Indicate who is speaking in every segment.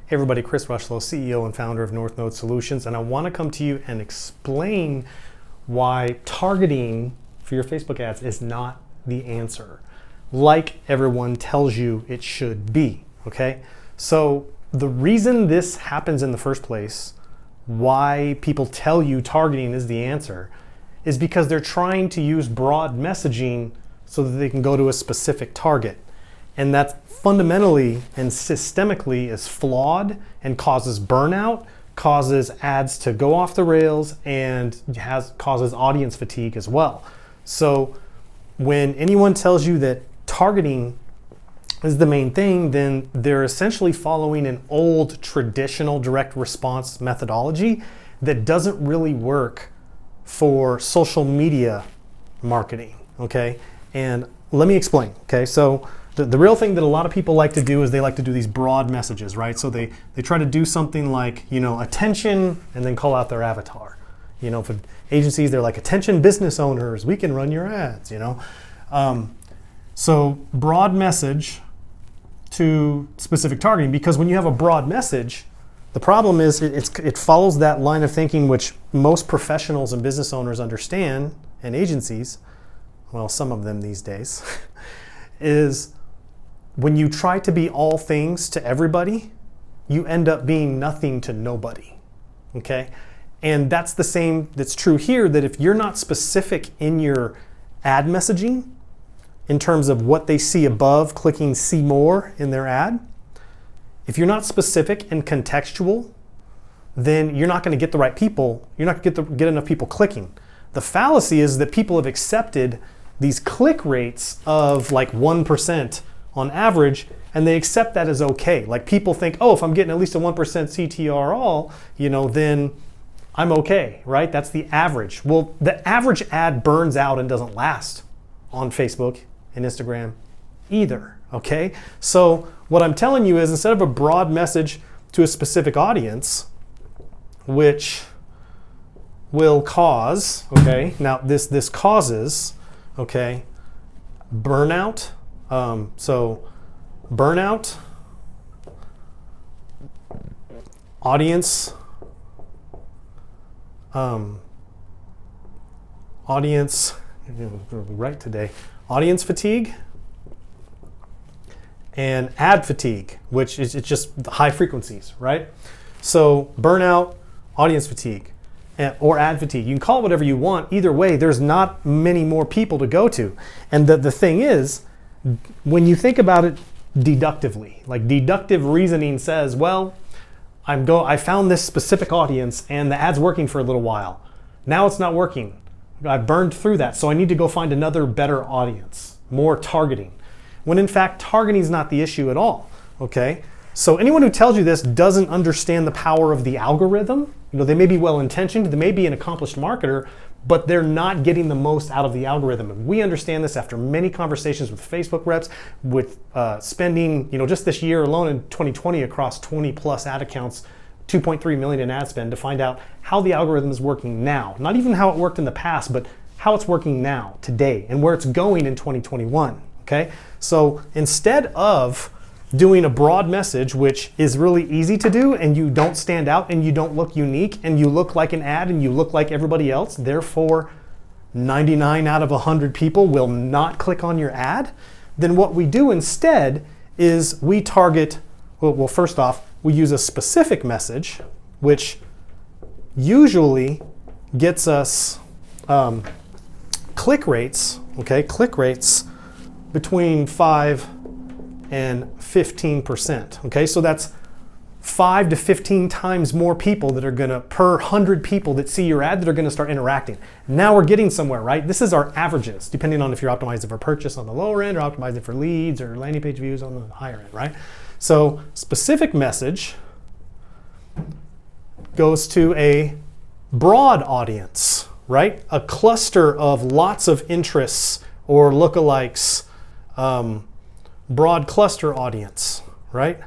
Speaker 1: Hey everybody, Chris Rushlow, CEO and founder of North Node Solutions, and I want to come to you and explain why targeting for your Facebook ads is not the answer, like everyone tells you it should be, okay? So the reason this happens in the first place, why people tell you targeting is the answer, is because they're trying to use broad messaging so that they can go to a specific target. And that fundamentally and systemically is flawed and causes burnout, causes ads to go off the rails, and causes audience fatigue as well. So when anyone tells you that targeting is the main thing, then they're essentially following an old traditional direct response methodology that doesn't really work for social media marketing, okay? And let me explain, okay? So the real thing that a lot of people like to do is they like to do these broad messages, right? So they try to do something like, attention, and then call out their avatar. For agencies, they're like, attention business owners, we can run your ads, So broad message to specific targeting, because when you have a broad message, the problem is it follows that line of thinking which most professionals and business owners understand, and agencies, well, some of them these days, is when you try to be all things to everybody, you end up being nothing to nobody, okay? And that's the same, that's true here, that if you're not specific in your ad messaging, in terms of what they see above, clicking see more in their ad, if you're not specific and contextual, then you're not gonna get the right people, you're not gonna get enough people clicking. The fallacy is that people have accepted these click rates of like 1% on average, and they accept that as okay. Like people think, oh, if I'm getting at least a 1% CTRL, then I'm okay, right? That's the average. Well, the average ad burns out and doesn't last on Facebook and Instagram either, okay? So what I'm telling you is, instead of a broad message to a specific audience, which will cause, okay, now this causes, okay, burnout. So burnout, audience right today, audience fatigue, and ad fatigue, which is it's just high frequencies, right? So burnout, audience fatigue, or ad fatigue. You can call it whatever you want. Either way, there's not many more people to go to. And the thing is, when you think about it deductively, like deductive reasoning says, well, I found this specific audience and the ad's working for a little while. Now it's not working. I burned through that, so I need to go find another better audience, more targeting. When in fact, targeting is not the issue at all, okay? So anyone who tells you this doesn't understand the power of the algorithm. They may be well-intentioned, they may be an accomplished marketer, but they're not getting the most out of the algorithm. And we understand this after many conversations with Facebook reps, with spending, just this year alone in 2020 across 20 plus ad accounts, 2.3 million in ad spend, to find out how the algorithm is working now. Not even how it worked in the past, but how it's working now, today, and where it's going in 2021, okay? So instead of doing a broad message, which is really easy to do, and you don't stand out and you don't look unique and you look like an ad and you look like everybody else, therefore 99 out of 100 people will not click on your ad, then what we do instead is we target, well, first off, we use a specific message, which usually gets us click rates, okay, between 5 and 15%, okay? So that's 5 to 15 times more people that are gonna, per 100 people that see your ad, that are gonna start interacting. Now we're getting somewhere, right? This is our averages, depending on if you're optimizing for purchase on the lower end or optimizing for leads or landing page views on the higher end, right? So specific message goes to a broad audience, right? A cluster of lots of interests or lookalikes, broad cluster audience, right?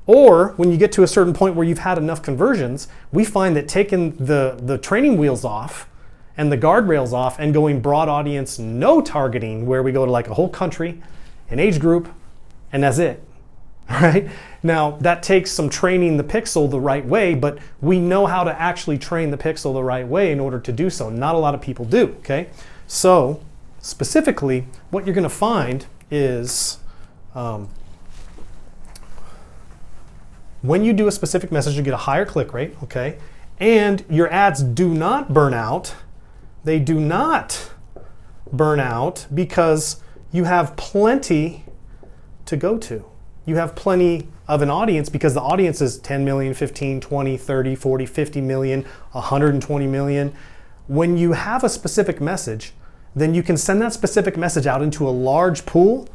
Speaker 1: Or when you get to a certain point where you've had enough conversions, we find that taking the training wheels off and the guardrails off and going broad audience, no targeting, where we go to like a whole country, an age group, and that's it. right? Now, that takes some training the pixel the right way, but we know how to actually train the pixel the right way in order to do so. Not a lot of people do, okay? So, specifically, what you're gonna find is when you do a specific message, you get a higher click rate, okay? And your ads do not burn out. They do not burn out because you have plenty to go to. You have plenty of an audience because the audience is 10 million, 15, 20, 30, 40, 50 million, 120 million. When you have a specific message, then you can send that specific message out into a large pool,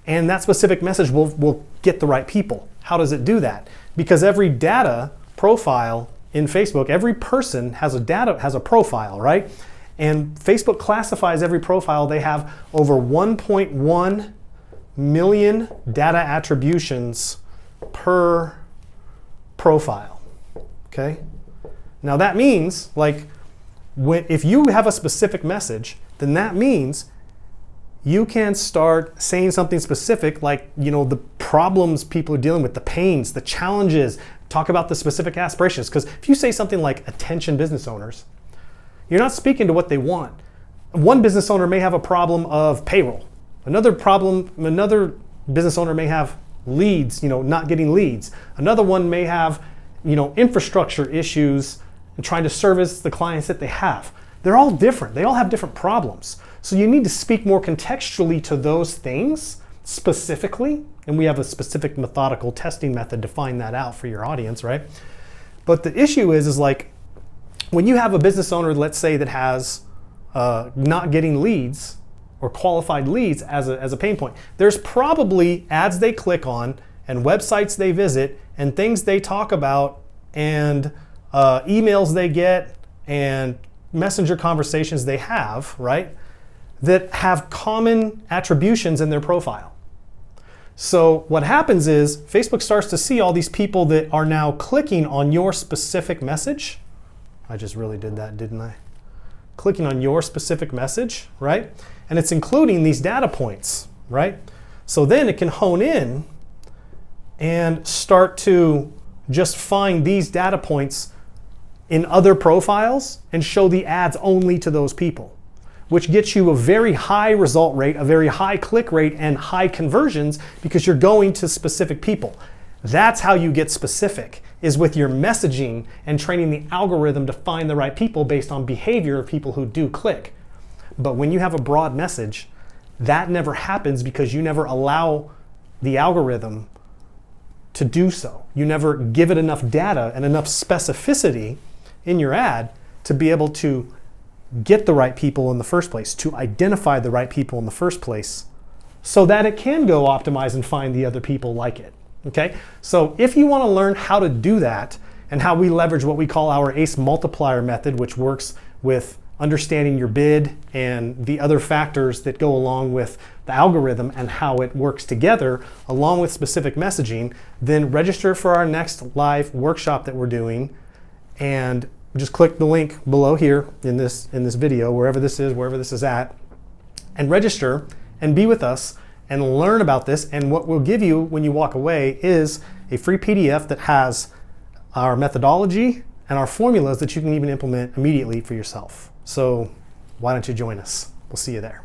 Speaker 1: and that specific message will get the right people. How does it do that? Because every data profile in Facebook, every person has a profile, right? And Facebook classifies every profile. They have over 1.1 million data attributions per profile, okay? Now that means, like, if you have a specific message, then that means you can start saying something specific, like, you know, the problems people are dealing with, the pains, the challenges, talk about the specific aspirations. Because if you say something like attention business owners, you're not speaking to what they want. One business owner may have a problem of payroll. Another business owner may have leads, you know, not getting leads. Another one may have, you know, infrastructure issues and trying to service the clients that they have. They're all different. They all have different problems. So you need to speak more contextually to those things specifically. And we have a specific methodical testing method to find that out for your audience, right? But the issue is like, when you have a business owner, let's say, that has not getting leads or qualified leads as a pain point, there's probably ads they click on and websites they visit and things they talk about and emails they get and messenger conversations they have, right, that have common attributions in their profile. So what happens is Facebook starts to see all these people that are now clicking on your specific message. I just really did that, didn't I? Clicking on your specific message, right? And it's including these data points, right? So then it can hone in and start to just find these data points in other profiles and show the ads only to those people, which gets you a very high result rate, a very high click rate, and high conversions because you're going to specific people. That's how you get specific, is with your messaging and training the algorithm to find the right people based on behavior of people who do click. But when you have a broad message, that never happens because you never allow the algorithm to do so. You never give it enough data and enough specificity in your ad to be able to get the right people in the first place, to identify the right people in the first place, so that it can go optimize and find the other people like it. Okay, so if you want to learn how to do that and how we leverage what we call our Ace Multiplier method, which works with understanding your bid and the other factors that go along with the algorithm and how it works together along with specific messaging, then register for our next live workshop that we're doing, and just click the link below here in this video, wherever this is at, and register and be with us and learn about this. And what we'll give you when you walk away is a free PDF that has our methodology and our formulas that you can even implement immediately for yourself. So why don't you join us? We'll see you there.